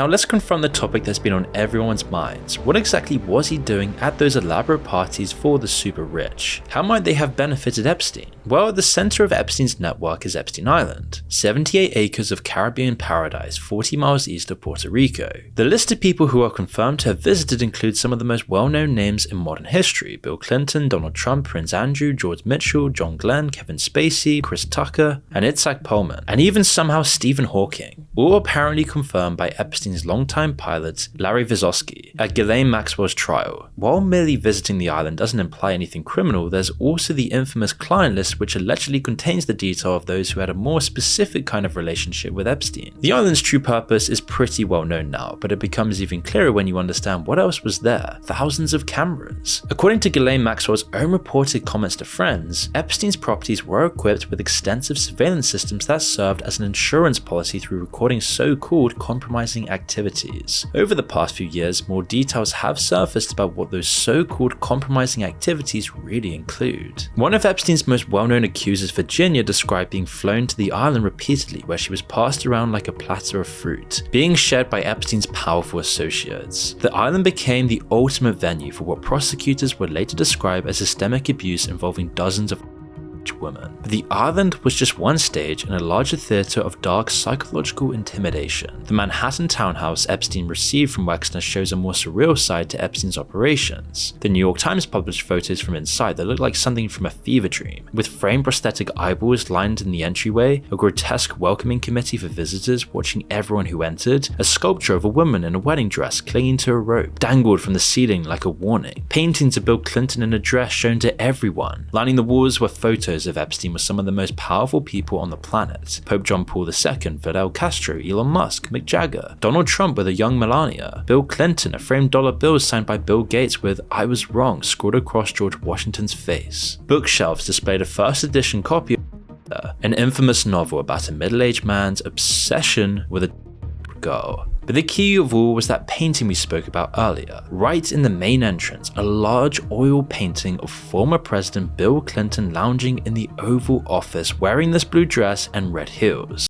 Now let's confront the topic that's been on everyone's minds. What exactly was he doing at those elaborate parties for the super rich? How might they have benefited Epstein? Well, at the center of Epstein's network is Epstein Island, 78 acres of Caribbean paradise 40 miles east of Puerto Rico. The list of people who are confirmed to have visited includes some of the most well-known names in modern history: Bill Clinton, Donald Trump, Prince Andrew, George Mitchell, John Glenn, Kevin Spacey, Chris Tucker, and Itzhak Perlman, and even somehow Stephen Hawking, all apparently confirmed by Epstein's longtime pilot Larry Vysotsky at Ghislaine Maxwell's trial. While merely visiting the island doesn't imply anything criminal, there's also the infamous client list, which allegedly contains the detail of those who had a more specific kind of relationship with Epstein. The island's true purpose is pretty well known now, but it becomes even clearer when you understand what else was there: thousands of cameras. According to Ghislaine Maxwell's own reported comments to friends, Epstein's properties were equipped with extensive surveillance systems that served as an insurance policy through recording so-called compromising activities. Over the past few years, more details have surfaced about what those so-called compromising activities really include. One of Epstein's most well-known accusers, Virginia, described being flown to the island repeatedly, where she was passed around like a platter of fruit, being shared by Epstein's powerful associates. The island became the ultimate venue for what prosecutors would later describe as systemic abuse involving dozens of women. But the island was just one stage in a larger theater of dark psychological intimidation. The Manhattan townhouse Epstein received from Wexner shows a more surreal side to Epstein's operations. The New York Times published photos from inside that looked like something from a fever dream, with framed prosthetic eyeballs lined in the entryway, a grotesque welcoming committee for visitors watching everyone who entered, a sculpture of a woman in a wedding dress clinging to a rope dangled from the ceiling like a warning, paintings of Bill Clinton in a dress shown to everyone. Lining the walls were photos of Epstein with some of the most powerful people on the planet: Pope John Paul II, Fidel Castro, Elon Musk, Mick Jagger, Donald Trump with a young Melania, Bill Clinton, a framed dollar bill signed by Bill Gates with "I was wrong" scrawled across George Washington's face. Bookshelves displayed a first edition copy of an infamous novel about a middle-aged man's obsession with a girl. But the key of all was that painting we spoke about earlier. Right in the main entrance, a large oil painting of former President Bill Clinton lounging in the Oval Office wearing this blue dress and red heels.